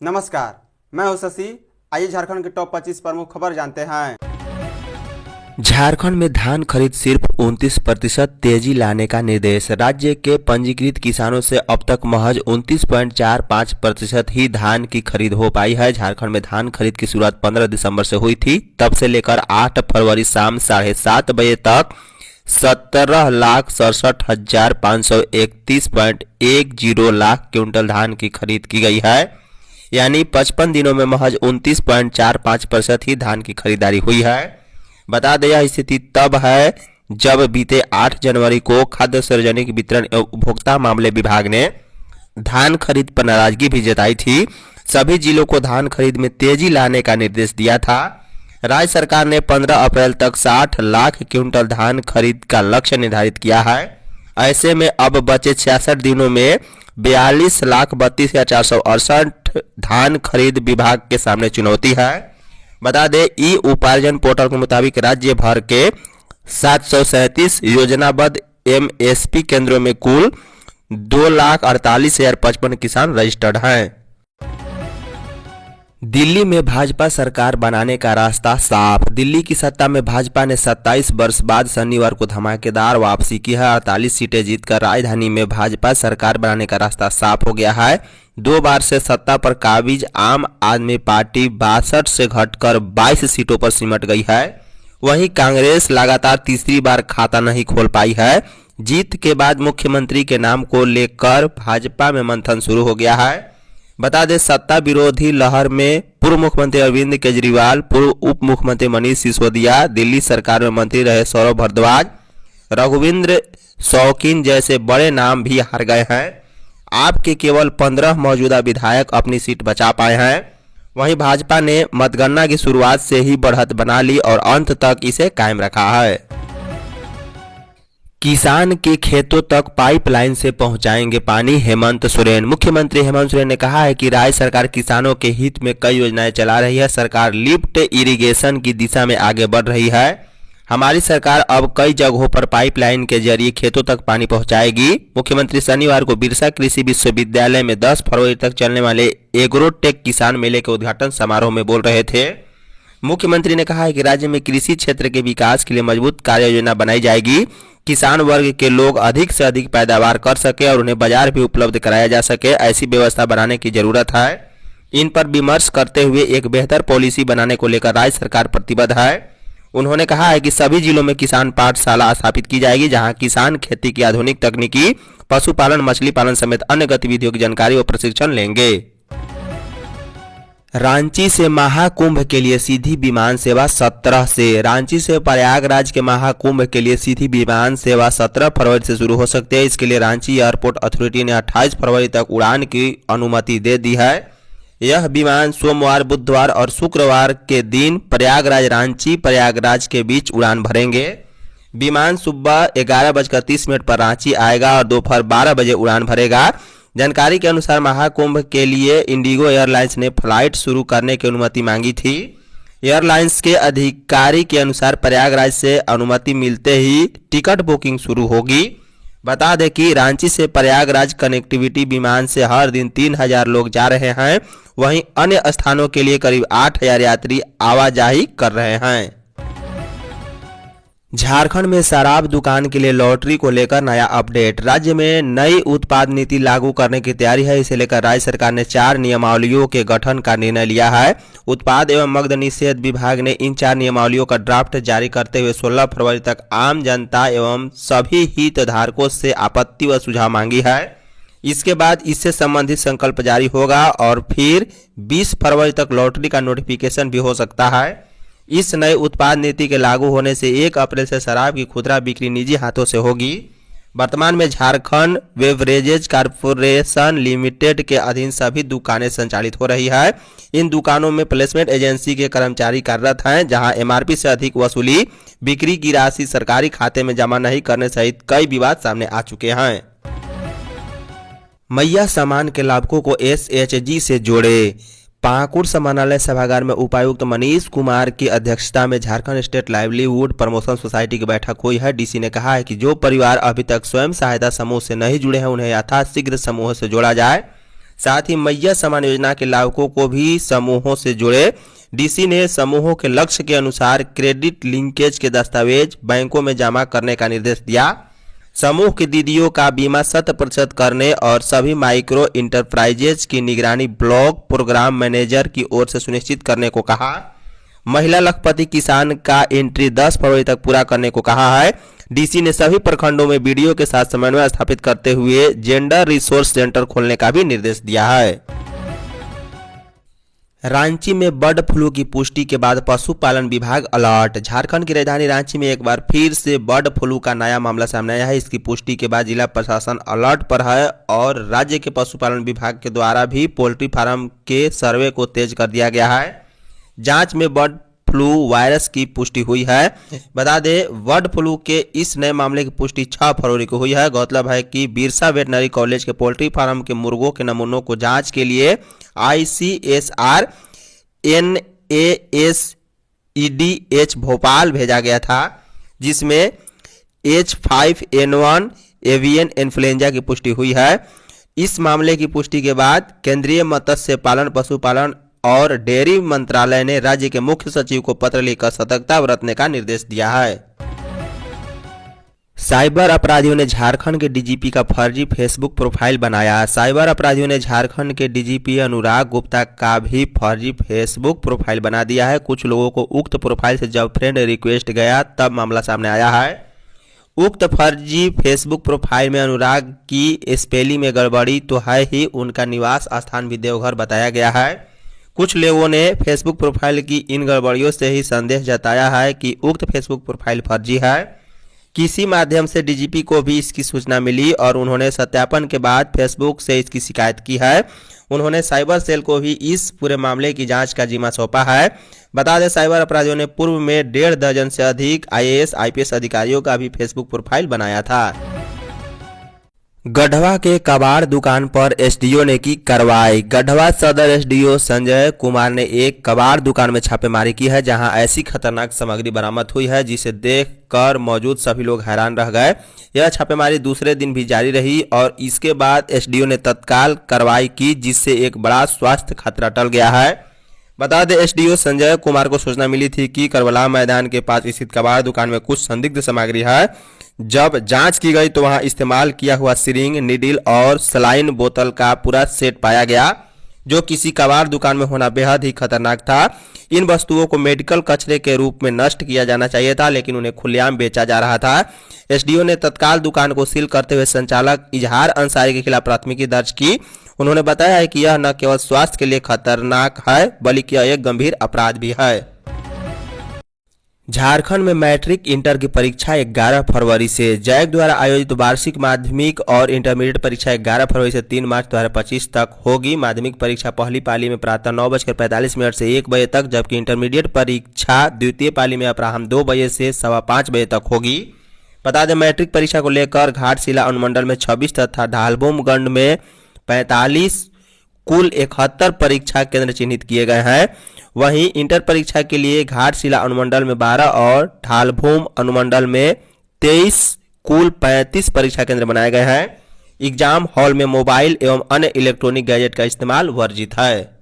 नमस्कार, मैं हूं शशि। आइए झारखंड के टॉप 25 प्रमुख खबर जानते हैं। झारखंड में धान खरीद सिर्फ 29% तेजी लाने का निर्देश। राज्य के पंजीकृत किसानों से अब तक महज 29.45% ही धान की खरीद हो पाई है। झारखंड में धान खरीद की शुरुआत 15 दिसंबर से हुई थी। तब से लेकर 8 फरवरी शाम 7:30 बजे तक 17,67,531.10 लाख क्विंटल धान की खरीद की गई है। यानी 55 दिनों में महज 29.45% ही धान की खरीदारी हुई है। बता दें, यह स्थिति तब है जब बीते 8 जनवरी को खाद्य सार्वजनिक वितरण एवं उपभोक्ता मामले विभाग ने धान खरीद पर नाराजगी भी जताई थी। सभी जिलों को धान खरीद में तेजी लाने का निर्देश दिया था। राज्य सरकार ने 15 अप्रैल तक 60 लाख क्विंटल धान खरीद का लक्ष्य निर्धारित किया है। ऐसे में अब बचे 66 दिनों में 42,32,468 धान खरीद विभाग के सामने चुनौती है। बता दें, ई उपार्जन पोर्टल के मुताबिक राज्य भर के 737 योजनाबद्ध एमएसपी केंद्रों में कुल 2,48,055 किसान रजिस्टर्ड हैं। दिल्ली में भाजपा सरकार बनाने का रास्ता साफ। दिल्ली की सत्ता में भाजपा ने 27 वर्ष बाद शनिवार को धमाकेदार वापसी की है। 48 सीटें जीतकर राजधानी में भाजपा सरकार बनाने का रास्ता साफ हो गया है। 2 बार से सत्ता पर काबिज आम आदमी पार्टी 62 से घटकर 22 सीटों पर सिमट गई है। वहीं कांग्रेस लगातार तीसरी बार खाता नहीं खोल पाई है। जीत के बाद मुख्यमंत्री के नाम को लेकर भाजपा में मंथन शुरू हो गया है। बता दें, सत्ता विरोधी लहर में पूर्व मुख्यमंत्री अरविंद केजरीवाल, पूर्व उप मुख्यमंत्री मनीष सिसोदिया, दिल्ली सरकार में मंत्री रहे सौरभ भारद्वाज, रघुवींद्र शौकीन जैसे बड़े नाम भी हार गए हैं। आपके केवल 15 मौजूदा विधायक अपनी सीट बचा पाए हैं। वहीं भाजपा ने मतगणना की शुरुआत से ही बढ़त बना ली और अंत तक इसे कायम रखा है। किसान के खेतों तक पाइपलाइन से पहुंचाएंगे पानी, हेमंत सोरेन। मुख्यमंत्री हेमंत सोरेन ने कहा है कि राज्य सरकार किसानों के हित में कई योजनाएं चला रही है। सरकार लिफ्ट इरिगेशन की दिशा में आगे बढ़ रही है। हमारी सरकार अब कई जगहों पर पाइपलाइन के जरिए खेतों तक पानी पहुंचाएगी। मुख्यमंत्री शनिवार को बिरसा कृषि विश्वविद्यालय में 10 फरवरी तक चलने वाले एग्रोटेक किसान मेले के उद्घाटन समारोह में बोल रहे थे। मुख्यमंत्री ने कहा है कि राज्य में कृषि क्षेत्र के विकास के लिए मजबूत कार्य योजना बनाई जाएगी। किसान वर्ग के लोग अधिक से अधिक पैदावार कर सके और उन्हें बाजार भी उपलब्ध कराया जा सके, ऐसी व्यवस्था बनाने की जरूरत है। इन पर विमर्श करते हुए एक बेहतर पॉलिसी बनाने को लेकर राज्य सरकार प्रतिबद्ध है। उन्होंने कहा है कि सभी जिलों में किसान पाठशाला स्थापित की जाएगी, जहां किसान खेती की आधुनिक तकनीकी, पशुपालन, मछली पालन समेत अन्य गतिविधियों की जानकारी और प्रशिक्षण लेंगे। रांची से महाकुंभ के लिए सीधी विमान सेवा 17 से। रांची से प्रयागराज के महाकुंभ के लिए सीधी विमान सेवा 17 फरवरी से शुरू हो सकती है। इसके लिए रांची एयरपोर्ट अथॉरिटी ने 28 फरवरी तक उड़ान की अनुमति दे दी है। यह विमान सोमवार, बुधवार और शुक्रवार के दिन प्रयागराज रांची प्रयागराज के बीच उड़ान भरेंगे। विमान सुबह 11:30 पर रांची आएगा और दोपहर 12 बजे उड़ान भरेगा। जानकारी के अनुसार महाकुंभ के लिए इंडिगो एयरलाइंस ने फ्लाइट शुरू करने की अनुमति मांगी थी। एयरलाइंस के अधिकारी के अनुसार प्रयागराज से अनुमति मिलते ही टिकट बुकिंग शुरू होगी। बता दें कि रांची से प्रयागराज कनेक्टिविटी विमान से हर दिन 3,000 लोग जा रहे हैं। वहीं अन्य स्थानों के लिए करीब 8,000 यात्री आवाजाही कर रहे हैं। झारखंड में शराब दुकान के लिए लॉटरी को लेकर नया अपडेट। राज्य में नई उत्पाद नीति लागू करने की तैयारी है। इसे लेकर राज्य सरकार ने 4 नियमावलियों के गठन का निर्णय लिया है। उत्पाद एवं मद्य निषेध विभाग ने इन 4 नियमावलियों का ड्राफ्ट जारी करते हुए 16 फरवरी तक आम जनता एवं सभी हितधारकों से आपत्ति व सुझाव मांगी है। इसके बाद इससे संबंधित संकल्प जारी होगा और फिर 20 फरवरी तक लॉटरी का नोटिफिकेशन भी हो सकता है। इस नए उत्पाद नीति के लागू होने से 1 अप्रैल से शराब की खुदरा बिक्री निजी हाथों से होगी। वर्तमान में झारखंड बेवरेजेज कॉर्पोरेशन लिमिटेड के अधीन सभी दुकानें संचालित हो रही है। इन दुकानों में प्लेसमेंट एजेंसी के कर्मचारी कार्यरत हैं, जहां एमआरपी से अधिक वसूली, बिक्री की राशि सरकारी खाते में जमा नहीं करने सहित कई विवाद सामने आ चुके हैं। मैया सामान के लाभुकों को एसएचजी से जोड़े। पाकुड़ समानालय सभागार में उपायुक्त मनीष कुमार की अध्यक्षता में Jharkhand state livelihood promotion society की बैठक हुई है। डीसी ने कहा है कि जो परिवार अभी तक स्वयं सहायता समूह से नहीं जुड़े हैं उन्हें यथाशीघ्र समूह से जोड़ा जाए। साथ ही मैया समान योजना के लाभुकों को भी समूहों से जोड़े। डीसी ने समूहों के लक्ष्य के अनुसार क्रेडिट लिंकेज के दस्तावेज बैंकों में जमा करने का निर्देश दिया। समूह की दीदियों का बीमा 100% करने और सभी माइक्रो इंटरप्राइजेज की निगरानी ब्लॉक प्रोग्राम मैनेजर की ओर से सुनिश्चित करने को कहा। महिला लखपति किसान का एंट्री 10 फरवरी तक पूरा करने को कहा है। डीसी ने सभी प्रखंडों में बीडीओ के साथ समन्वय स्थापित करते हुए जेंडर रिसोर्स सेंटर खोलने का भी निर्देश दिया है। रांची में बर्ड फ्लू की पुष्टि के बाद पशुपालन विभाग अलर्ट। झारखंड की राजधानी रांची में एक बार फिर से बर्ड फ्लू का नया मामला सामने आया है। इसकी पुष्टि के बाद जिला प्रशासन अलर्ट पर है और राज्य के पशुपालन विभाग के द्वारा भी पोल्ट्री फार्म के सर्वे को तेज कर दिया गया है। जांच में बर्ड फ्लू वायरस की पुष्टि हुई है। बता दें, बर्ड फ्लू के इस नए मामले की पुष्टि 6 फरवरी को हुई है। गौरतलब है कि बिरसा वेटनरी कॉलेज के पोल्ट्री फार्म के मुर्गों के नमूनों को जांच के लिए ICSR NASEDH भोपाल भेजा गया था, जिसमें H5N1 एवियन इन्फ्लुएंजा की पुष्टि हुई है। इस मामले की पुष्टि के बाद केंद्रीय मत्स्य पालन, पशुपालन और डेयरी मंत्रालय ने राज्य के मुख्य सचिव को पत्र लिखकर सतर्कता बरतने का निर्देश दिया है। साइबर अपराधियों ने झारखंड के डीजीपी का फर्जी फेसबुक प्रोफाइल बनाया। साइबर अपराधियों ने झारखंड के डीजीपी अनुराग गुप्ता का भी फर्जी फेसबुक प्रोफाइल बना दिया है। कुछ लोगों को उक्त प्रोफाइल से जब फ्रेंड रिक्वेस्ट गया तब मामला सामने आया है। उक्त फर्जी फेसबुक प्रोफाइल में अनुराग की स्पेलिंग में गड़बड़ी तो है ही, उनका निवास स्थान भी देवघर बताया गया है। कुछ लोगों ने फेसबुक प्रोफाइल की इन गड़बड़ियों से ही संदेह जताया है कि उक्त फेसबुक प्रोफाइल फर्जी है। किसी माध्यम से डीजीपी को भी इसकी सूचना मिली और उन्होंने सत्यापन के बाद फेसबुक से इसकी शिकायत की है। उन्होंने साइबर सेल को भी इस पूरे मामले की जांच का जिम्मा सौंपा है। बता दें, साइबर अपराधियों ने पूर्व में 1.5 दर्जन से अधिक IAS IPS अधिकारियों का भी फेसबुक प्रोफाइल बनाया था। गढ़वा के कबाड़ दुकान पर एसडीओ ने की कार्रवाई। गढ़वा सदर एसडीओ संजय कुमार ने एक कबाड़ दुकान में छापेमारी की है, जहां ऐसी खतरनाक सामग्री बरामद हुई है जिसे देखकर मौजूद सभी लोग हैरान रह गए। यह छापेमारी दूसरे दिन भी जारी रही और इसके बाद एसडीओ ने तत्काल कार्रवाई की, जिससे एक बड़ा स्वास्थ्य खतरा टल गया है। बता दें, एसडीओ संजय कुमार को सूचना मिली थी कि करबला मैदान के पास स्थित कबाड़ दुकान में कुछ संदिग्ध सामग्री है। जब जांच की गई तो वहां इस्तेमाल किया हुआ सिरिंज, निडिल और सलाइन बोतल का पूरा सेट पाया गया, जो किसी कबाड़ दुकान में होना बेहद ही खतरनाक था। इन वस्तुओं को मेडिकल कचरे के रूप में नष्ट किया जाना चाहिए था, लेकिन उन्हें खुलेआम बेचा जा रहा था। एसडीओ ने तत्काल दुकान को सील करते हुए संचालक इजहार अंसारी के खिलाफ प्राथमिकी दर्ज की। उन्होंने बताया है कि यह न केवल स्वास्थ्य के लिए खतरनाक है, बल्कि यह एक गंभीर अपराध भी है। झारखंड में मैट्रिक इंटर की परीक्षा 11 फरवरी से। जैक द्वारा आयोजित वार्षिक माध्यमिक और इंटरमीडिएट परीक्षा 11 फरवरी से 3 मार्च 2025 तक होगी। माध्यमिक परीक्षा पहली पाली में प्रातः 9:45 से 1 बजे तक, जबकि इंटरमीडिएट परीक्षा द्वितीय पाली में अपराह्न 2 बजे से 5:15 बजे तक होगी। बता दें, मैट्रिक परीक्षा को लेकर घाटशिला अनुमंडल में 26 तथा ढालबोमगंज में 45 कुल 71 परीक्षा केंद्र चिन्हित किए गए हैं। वहीं इंटर परीक्षा के लिए घाटशिला अनुमंडल में 12 और ढालभूम अनुमंडल में 23 कुल 35 परीक्षा केंद्र बनाए गए हैं। एग्जाम हॉल में मोबाइल एवं अन्य इलेक्ट्रॉनिक गैजेट का इस्तेमाल वर्जित है।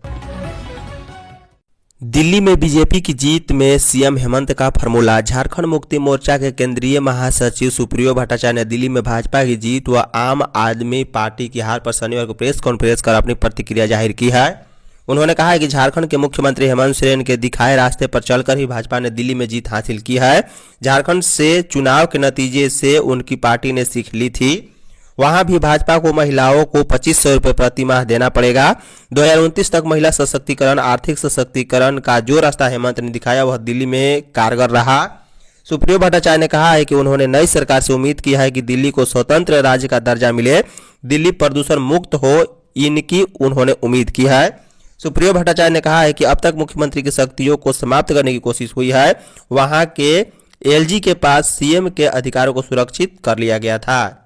दिल्ली में बीजेपी की जीत में सीएम हेमंत का फॉर्मूला। झारखंड मुक्ति मोर्चा के केंद्रीय महासचिव सुप्रियो भट्टाचार्य ने दिल्ली में भाजपा की जीत व आम आदमी पार्टी की हार पर शनिवार को प्रेस कॉन्फ्रेंस कर अपनी प्रतिक्रिया जाहिर की है। उन्होंने कहा है कि झारखंड के मुख्यमंत्री हेमंत सोरेन के दिखाए रास्ते पर चलकर ही भाजपा ने दिल्ली में जीत हासिल की है। झारखंड से चुनाव के नतीजे से उनकी पार्टी ने सीख ली थी। वहां भी भाजपा को महिलाओं को 2500 रुपये प्रति माह देना पड़ेगा। 2029 तक महिला सशक्तिकरण, आर्थिक सशक्तिकरण का जो रास्ता हेमंत ने दिखाया वह दिल्ली में कारगर रहा। सुप्रियो भट्टाचार्य ने कहा है कि उन्होंने नई सरकार से उम्मीद की है कि दिल्ली को स्वतंत्र राज्य का दर्जा मिले, दिल्ली प्रदूषण मुक्त हो, इनकी उन्होंने उम्मीद की है। सुप्रियो भट्टाचार्य ने कहा है कि अब तक मुख्यमंत्री की शक्तियों को समाप्त करने की कोशिश हुई है। वहां के एलजी के पास सीएम के अधिकारों को सुरक्षित कर लिया गया था।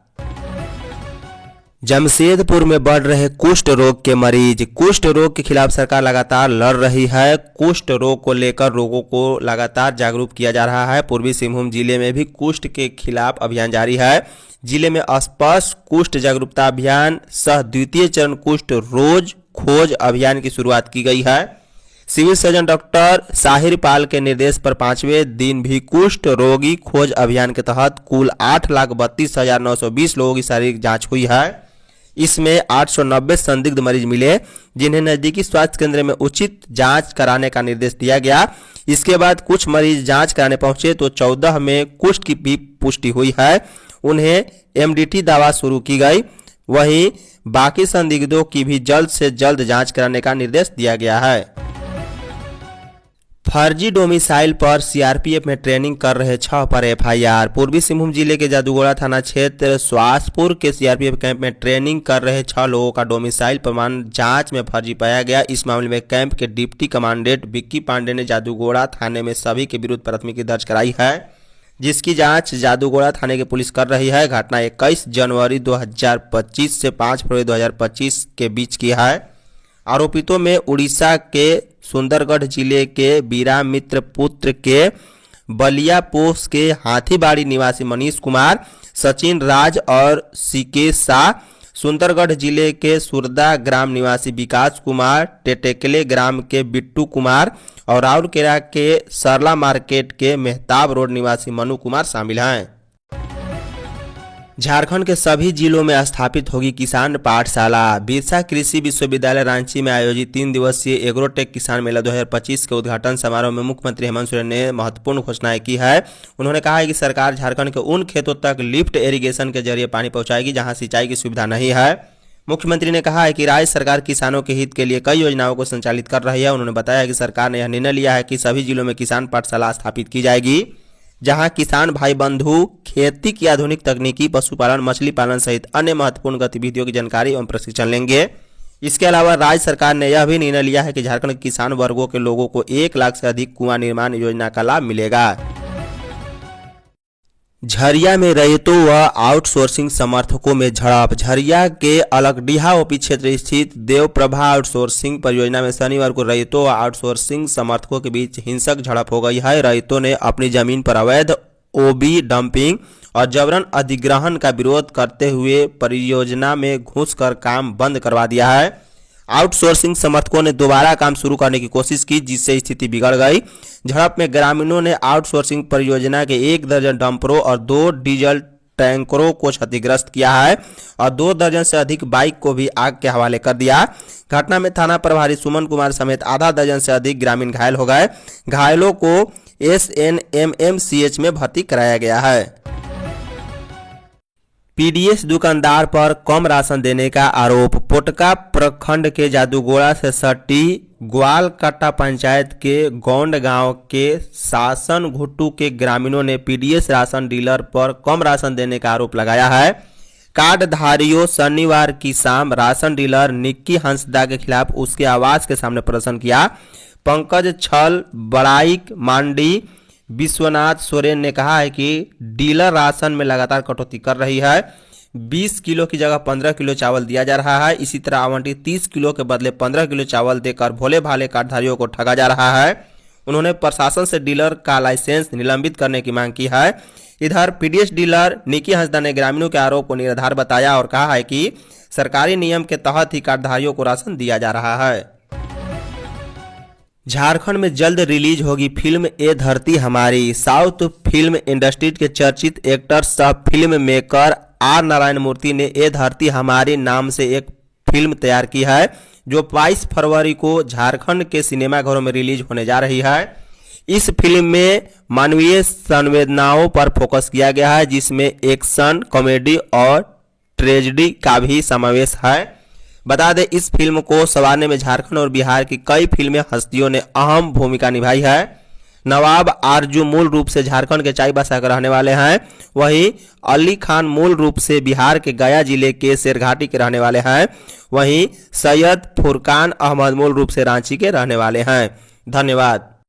जमशेदपुर में बढ़ रहे कुष्ठ रोग के मरीज। कुष्ठ रोग के खिलाफ सरकार लगातार लड़ रही है। कुष्ठ रोग को लेकर लोगों को लगातार जागरूक किया जा रहा है। पूर्वी सिंहभूम जिले में भी कुष्ठ के खिलाफ अभियान जारी है। जिले में स्पर्श कुष्ठ जागरूकता अभियान सह द्वितीय चरण कुष्ठ रोज खोज अभियान की शुरुआत की गई है। सिविल सर्जन डॉक्टर साहिर पाल के निर्देश पर 5वें दिन भी कुष्ठ रोगी खोज अभियान के तहत कुल 8,32,920 लोगों की शारीरिक जांच हुई है। इसमें 890 संदिग्ध मरीज मिले, जिन्हें नजदीकी स्वास्थ्य केंद्र में उचित जांच कराने का निर्देश दिया गया। इसके बाद कुछ मरीज जांच कराने पहुंचे तो 14 में कुष्ठ की भी पुष्टि हुई है। उन्हें एमडीटी दवा शुरू की गई। वहीं बाकी संदिग्धों की भी जल्द से जल्द जांच कराने का निर्देश दिया गया है। फर्जी डोमिसाइल पर सीआरपीएफ में ट्रेनिंग कर रहे 6 पर एफआईआर। पूर्वी सिंहभूम जिले के जादूगोड़ा थाना क्षेत्र स्वासपुर के सीआरपीएफ कैंप में ट्रेनिंग कर रहे 6 लोगों का डोमिसाइल प्रमाण जांच में फर्जी पाया गया। इस मामले में कैंप के डिप्टी कमांडेंट विक्की पांडे ने जादूगोड़ा थाने में सभी के विरुद्ध प्राथमिकी दर्ज कराई है, जिसकी जांच जादूगोड़ा थाने की पुलिस कर रही है। घटना 21 जनवरी 2025 से 5 फरवरी 2025 के बीच की है। आरोपितों में उड़ीसा के सुंदरगढ़ जिले के बीरा मित्र पुत्र के बलिया पोस्ट के हाथीबाड़ी निवासी मनीष कुमार, सचिन राज और सिकेश शाह, सुंदरगढ़ जिले के सुरदा ग्राम निवासी विकास कुमार, टेटेकले ग्राम के बिट्टू कुमार और राउरकेला के सरला मार्केट के मेहताब रोड निवासी मनु कुमार शामिल हैं। झारखंड के सभी जिलों में स्थापित होगी किसान पाठशाला। बिरसा कृषि विश्वविद्यालय रांची में आयोजित 3 दिवसीय एग्रोटेक किसान मेला 2025 के उद्घाटन समारोह में मुख्यमंत्री हेमंत सोरेन ने महत्वपूर्ण घोषणाएं की है। उन्होंने कहा है कि सरकार झारखंड के उन खेतों तक लिफ्ट इरिगेशन के जरिए पानी पहुंचाएगी जहां सिंचाई की सुविधा नहीं है। मुख्यमंत्री ने कहा है कि राज्य सरकार किसानों के हित के लिए कई योजनाओं को संचालित कर रही है। उन्होंने बताया कि सरकार ने यह निर्णय लिया है कि सभी जिलों में किसान पाठशाला स्थापित की जाएगी, जहां किसान भाई बंधु खेती की आधुनिक तकनीकी, पशुपालन, मछली पालन सहित अन्य महत्वपूर्ण गतिविधियों की जानकारी एवं प्रशिक्षण लेंगे। इसके अलावा राज्य सरकार ने यह भी निर्णय लिया है कि झारखंड के किसान वर्गों के लोगों को 1 लाख से अधिक कुआं निर्माण योजना का लाभ मिलेगा। झरिया में रैयतों व आउटसोर्सिंग समर्थकों में झड़प। झरिया के अलगडीहा ओपी क्षेत्र स्थित देवप्रभा आउटसोर्सिंग परियोजना में शनिवार को रैयतों व आउटसोर्सिंग समर्थकों के बीच हिंसक झड़प हो गई है। रैयतों ने अपनी जमीन पर अवैध ओबी डंपिंग और जबरन अधिग्रहण का विरोध करते हुए परियोजना में घुसकर काम बंद करवा दिया है। आउटसोर्सिंग समर्थकों ने दोबारा काम शुरू करने की कोशिश की, जिससे स्थिति बिगड़ गई। झड़प में ग्रामीणों ने आउटसोर्सिंग परियोजना के 1 दर्जन डंपरों और 2 डीजल टैंकरों को क्षतिग्रस्त किया है और 2 दर्जन से अधिक बाइक को भी आग के हवाले कर दिया। घटना में थाना प्रभारी सुमन कुमार समेत आधा दर्जन से अधिक ग्रामीण घायल हो गए। घायलों को SNMMCH में भर्ती कराया गया है। पीडीएस दुकानदार पर कम राशन देने का आरोप। पोटका प्रखंड के जादूगोड़ा से सटी ग्वालकट्टा पंचायत के गौंड गांव के शासन घुट्टू के ग्रामीणों ने पीडीएस राशन डीलर पर कम राशन देने का आरोप लगाया है। कार्डधारियों शनिवार की शाम राशन डीलर निक्की हंसदा के खिलाफ उसके आवास के सामने प्रदर्शन किया। पंकज छल बड़ाइक मांडी विश्वनाथ सोरेन ने कहा है कि डीलर राशन में लगातार कटौती कर रही है। 20 किलो की जगह 15 किलो चावल दिया जा रहा है। इसी तरह आवंटित 30 किलो के बदले 15 किलो चावल देकर भोले भाले कार्डधारियों को ठगा जा रहा है। उन्होंने प्रशासन से डीलर का लाइसेंस निलंबित करने की मांग की है। इधर पीडीएस डीलर निकी हंसदा ने ग्रामीणों के आरोप को निराधार बताया और कहा है कि सरकारी नियम के तहत ही कार्डधारियों को राशन दिया जा रहा है। झारखंड में जल्द रिलीज होगी फिल्म ए धरती हमारी। साउथ फिल्म इंडस्ट्री के चर्चित एक्टर सह फिल्म मेकर आर नारायण मूर्ति ने ए धरती हमारी नाम से एक फिल्म तैयार की है, जो 22 फरवरी को झारखंड के सिनेमाघरों में रिलीज होने जा रही है। इस फिल्म में मानवीय संवेदनाओं पर फोकस किया गया है, जिसमें एक्शन, कॉमेडी और ट्रेजेडी का भी समावेश है। बता दें, इस फिल्म को संवारने में झारखंड और बिहार की कई फिल्मी हस्तियों ने अहम भूमिका निभाई है। नवाब आरजू मूल रूप से झारखंड के चाईबासा के रहने वाले हैं, वहीं अली खान मूल रूप से बिहार के गया जिले के शेरघाटी के रहने वाले हैं, वहीं सैयद फुरकान अहमद मूल रूप से रांची के रहने वाले हैं। धन्यवाद।